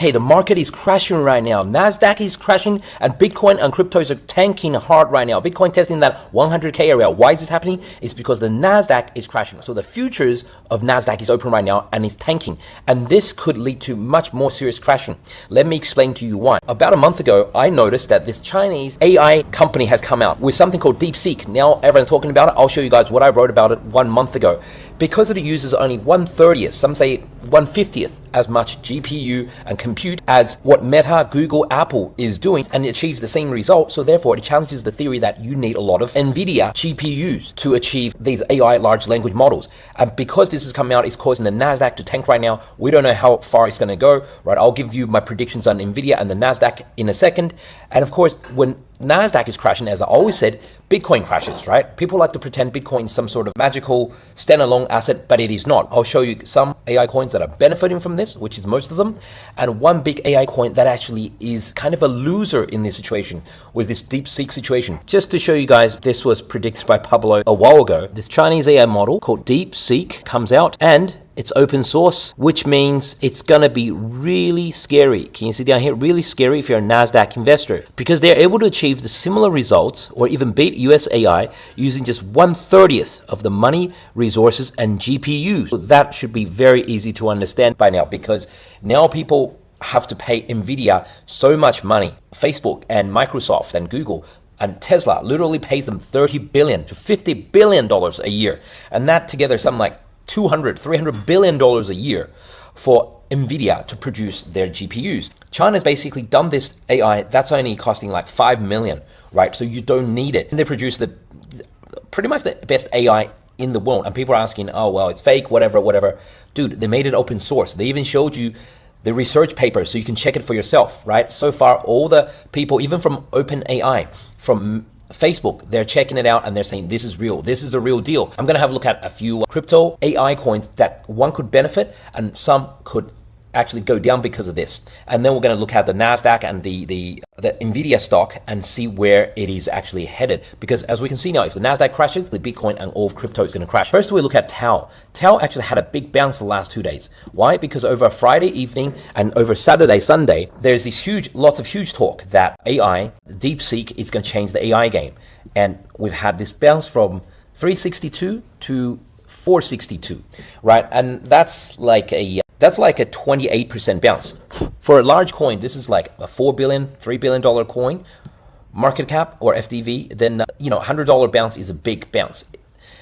Hey, the market is crashing right now. Nasdaq is crashing and Bitcoin and cryptos are tanking hard right now. Bitcoin testing that 100K area. Why is this happening? It's because the Nasdaq is crashing. So the futures of Nasdaq is open right now and is tanking. And this could lead to much more serious crashing. Let me explain to you why. About a month ago, I noticed that this Chinese AI company has come out with something called Deepseek. Now everyone's talking about it. I'll show you guys what I wrote about it 1 month ago. Because it uses only 1/30th, some say 1/50th as much GPU and compute as what Meta, Google, Apple is doing, and it achieves the same result. So therefore it challenges the theory that you need a lot of Nvidia GPUs to achieve these AI large language models. And because this is coming out, it's causing the Nasdaq to tank right now. We don't know how far it's going to go, right? I'll give you my predictions on Nvidia and the Nasdaq in a second. And of course, when Nasdaq is crashing, as I always said, Bitcoin crashes, right? People like to pretend Bitcoin is some sort of magical standalone asset, but it is not. I'll show you some AI coins that are benefiting from this, which is most of them, and one big AI coin that actually is kind of a loser in this situation with this Deepseek situation. Just to show you guys, this was predicted by Pablo a while ago. This Chinese AI model called Deepseek comes out and it's open source, which means it's gonna be really scary. Can you see down here? Really scary if you're a Nasdaq investor, because they're able to achieve the similar results or even beat US AI using just 1/30th of the money, resources, and GPUs. So that should be very easy to understand by now, because now people have to pay Nvidia so much money. Facebook and Microsoft and Google and Tesla literally pays them $30 billion to $50 billion a year. And that together, something like $300 billion a year for Nvidia to produce their GPUs. China's basically done this AI that's only costing like 5 million, right? So you don't need it. And they produce pretty much the best AI in the world. And people are asking, oh, well, it's fake, whatever. Dude, they made it open source. They even showed you the research paper so you can check it for yourself, right? So far, all the people, even from OpenAI, from Facebook, they're checking it out and they're saying this is real. This is the real deal. I'm going to have a look at a few crypto AI coins that one could benefit and some could actually go down because of this. And then we're going to look at the Nasdaq and the Nvidia stock and see where it is actually headed. Because as we can see now, if the Nasdaq crashes, the Bitcoin and all of crypto is going to crash. First, we look at TAO. TAO actually had a big bounce the last 2 days. Why? Because over Friday evening and over Saturday, Sunday, there's this lots of huge talk that AI, Deepseek, is going to change the AI game. And we've had this bounce from 362 to 462, right? And that's like a 28% bounce. For a large coin, this is like a $4 billion, $3 billion coin, market cap or FDV, then $100 bounce is a big bounce.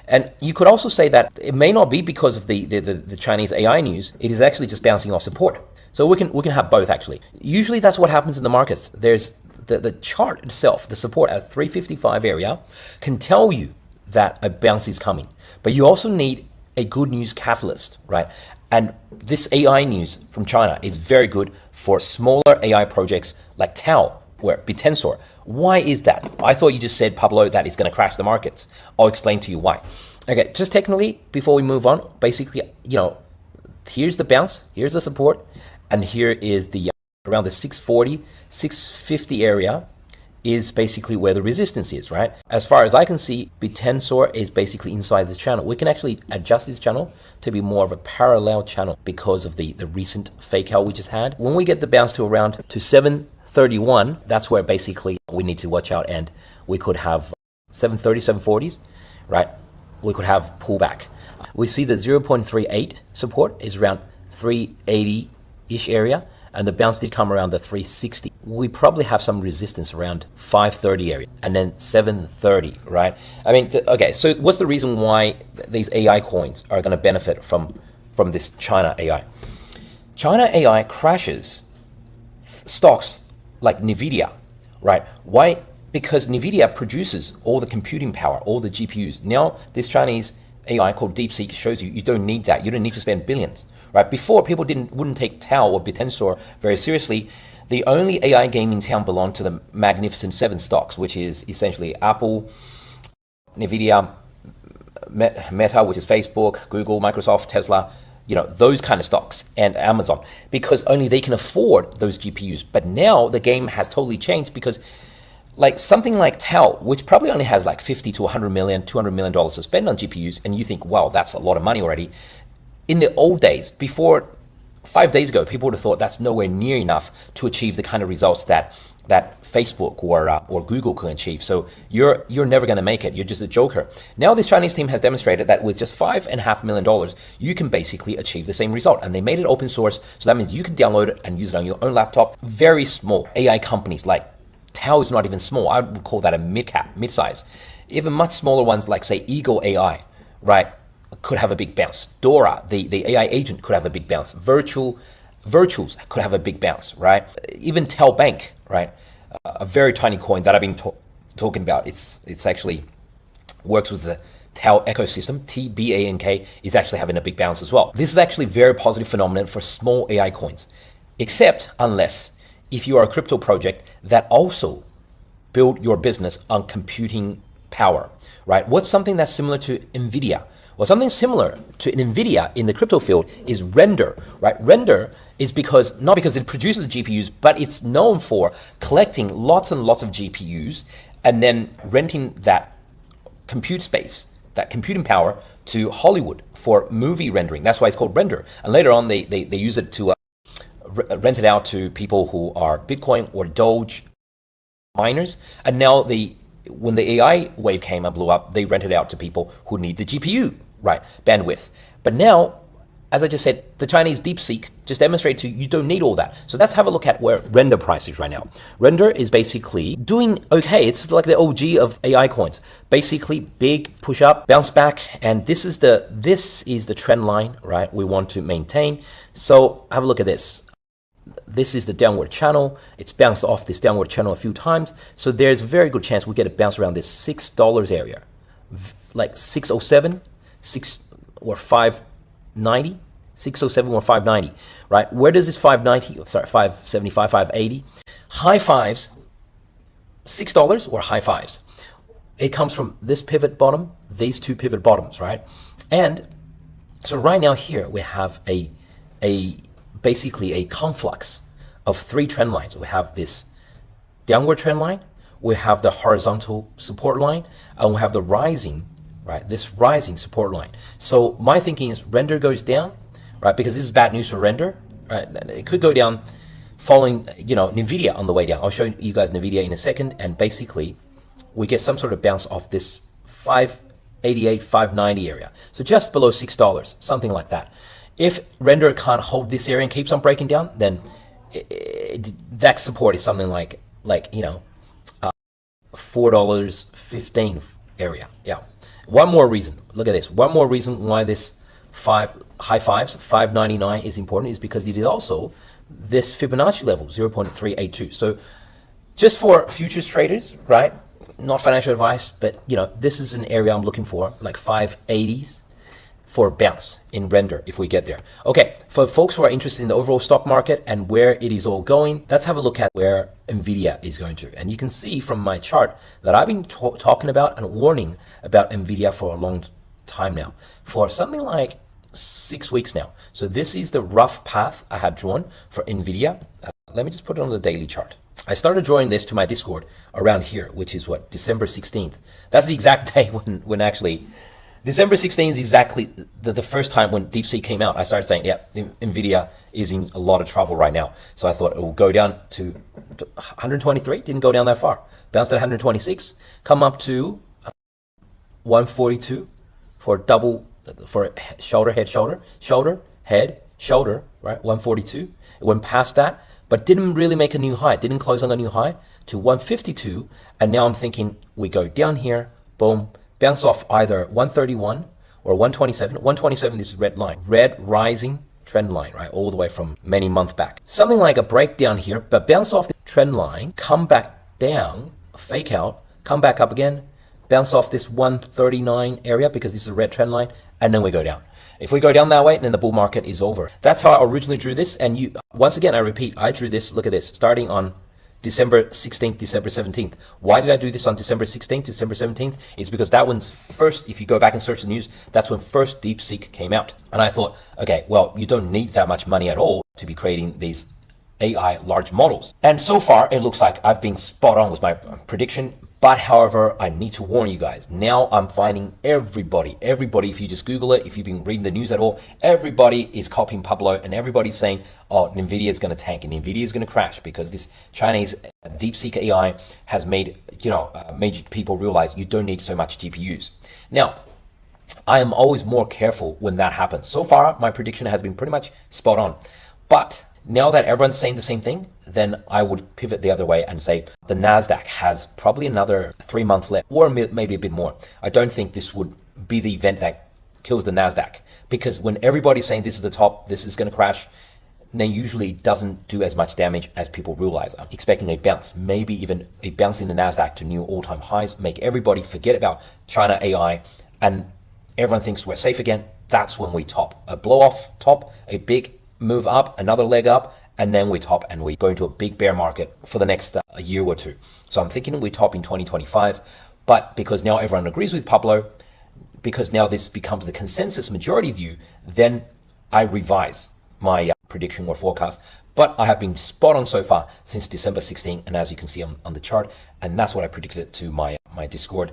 And you could also say that it may not be because of the Chinese AI news. It is actually just bouncing off support. So we can have both actually. Usually that's what happens in the markets. There's the chart itself, the support at 355 area can tell you that a bounce is coming. But you also need a good news catalyst, right? And this AI news from China is very good for smaller AI projects like TAO, where Bittensor. Why is that? I thought you just said, Pablo, that it's going to crash the markets. I'll explain to you why. Okay, just technically, before we move on, basically, here's the bounce, here's the support, and here is the around the 640, 650 area is basically where the resistance is, right? As far as I can see, Bittensor is basically inside this channel. We can actually adjust this channel to be more of a parallel channel because of the recent fake out we just had. When we get the bounce to around to 731, that's where basically we need to watch out, and we could have 730, 740s, right? We could have pullback. We see the 0.38 support is around 380-ish area, and the bounce did come around the 360. We probably have some resistance around 530 area and then 730, right? I mean, okay, so what's the reason why these AI coins are going to benefit from this China AI? China AI crashes stocks like Nvidia, right? Why? Because Nvidia produces all the computing power, all the GPUs. Now, this Chinese AI called Deepseek shows you don't need that. You don't need to spend billions. Right? Before, people wouldn't take TAO or Bittensor very seriously. The only AI game in town belonged to the Magnificent Seven stocks, which is essentially Apple, Nvidia, Meta, which is Facebook, Google, Microsoft, Tesla, those kind of stocks, and Amazon, because only they can afford those GPUs. But now the game has totally changed, because like something like TAO, which probably only has like 50 to 100 million, $200 million to spend on GPUs, and you think, wow, that's a lot of money already. In the old days, before 5 days ago, people would have thought that's nowhere near enough to achieve the kind of results that Facebook or Google can achieve. So you're never going to make it. You're just a joker. Now this Chinese team has demonstrated that with just $5.5 million, you can basically achieve the same result. And they made it open source. So that means you can download it and use it on your own laptop. Very small AI companies like TAO is not even small. I would call that a mid-size. Even much smaller ones like say Eagle AI, right, could have a big bounce. Dora, the AI agent, could have a big bounce. Virtuals could have a big bounce, right? Even TAO Bank, right? A very tiny coin that I've been talking about. It's actually works with the TAO ecosystem. TBANK is actually having a big bounce as well. This is actually very positive phenomenon for small AI coins, except unless if you are a crypto project that also build your business on computing power, right? What's something that's similar to Nvidia? Well, something similar to Nvidia in the crypto field is Render, right? Render is not because it produces GPUs, but it's known for collecting lots and lots of GPUs and then renting that compute space, that computing power to Hollywood for movie rendering. That's why it's called Render. And later on, they use it to rent it out to people who are Bitcoin or Doge miners. And now when the AI wave came and blew up, they rent it out to people who need the GPU, right, bandwidth. But now, as I just said, the Chinese Deepseek just demonstrated to you don't need all that. So let's have a look at where Render price is right now. Render is basically doing okay. It's like the OG of AI coins. Basically, big push up, bounce back, and this is the trend line, right? We want to maintain. So have a look at this. This is the downward channel. It's bounced off this downward channel a few times. So there's a very good chance we get a bounce around this $6 area, like 607, 6 or 590, 607 or 590, right? Where does this 590, sorry, 575, 580, high fives, $6 or high fives? It comes from this pivot bottom, these two pivot bottoms, right? And so right now here we have basically a conflux of three trend lines. We have this downward trend line, we have the horizontal support line, and we have the rising, right? This rising support line. So my thinking is Render goes down, right? Because this is bad news for Render, right? It could go down following, Nvidia on the way down. I'll show you guys Nvidia in a second. And basically we get some sort of bounce off this 588, 590 area. So just below $6, something like that. If Render can't hold this area and keeps on breaking down, then that support is something like $4.15 area. Yeah. One more reason. Look at this. One more reason why this high fives, 599 is important is because it is also this Fibonacci level, 0.382. So just for futures traders, right? Not financial advice, but this is an area I'm looking for, like 580s. For a bounce in Render if we get there. Okay, for folks who are interested in the overall stock market and where it is all going, let's have a look at where Nvidia is going to. And you can see from my chart that I've been talking about and warning about Nvidia for a long time now, for something like 6 weeks now. So this is the rough path I had drawn for Nvidia. Let me just put it on the daily chart. I started drawing this to my Discord around here, which is what, December 16th. That's the exact day when actually December 16th is exactly the first time when Deepseek came out. I started saying, yeah, Nvidia is in a lot of trouble right now. So I thought it will go down to 123. Didn't go down that far. Bounced at 126. Come up to 142 for shoulder, head, shoulder, shoulder, head, shoulder, right? 142. It went past that, but didn't really make a new high. Didn't close on a new high to 152. And now I'm thinking we go down here, boom, bounce off either 131 or 127. 127 is red line, red rising trend line, right? All the way from many months back. Something like a breakdown here, but bounce off the trend line, come back down, fake out, come back up again, bounce off this 139 area because this is a red trend line, and then we go down. If we go down that way, then the bull market is over. That's how I originally drew this. And once again, I repeat, I drew this, look at this, starting on December 16th, December 17th. Why did I do this on December 16th, December 17th? It's because that one's first, if you go back and search the news, that's when first Deepseek came out. And I thought, okay, well, you don't need that much money at all to be creating these AI large models. And so far, it looks like I've been spot on with my prediction. But however, I need to warn you guys. Now I'm finding everybody, if you just Google it, if you've been reading the news at all, everybody is copying Pablo and everybody's saying, oh, Nvidia is going to tank and Nvidia is going to crash because this Chinese Deepseek AI has made, made people realize you don't need so much GPUs. Now, I am always more careful when that happens. So far, my prediction has been pretty much spot on. But now that everyone's saying the same thing, then I would pivot the other way and say the NASDAQ has probably another 3 months left, or maybe a bit more. I don't think this would be the event that kills the NASDAQ, because when everybody's saying this is the top, this is going to crash, then usually it doesn't do as much damage as people realize. I'm expecting a bounce, maybe even a bounce in the NASDAQ to new all-time highs, make everybody forget about China AI, and everyone thinks we're safe again. That's when we top. A blow-off top, a big move up, another leg up, and then we top and we go into a big bear market for the next a year or two. So I'm thinking we top in 2025, but because now everyone agrees with Pablo, because now this becomes the consensus majority view, then I revise my prediction or forecast. But I have been spot on so far since December 16, and as you can see on the chart, and that's what I predicted to my Discord.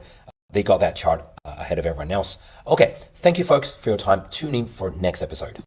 They got that chart ahead of everyone else. Okay, thank you folks for your time. Tune in for next episode.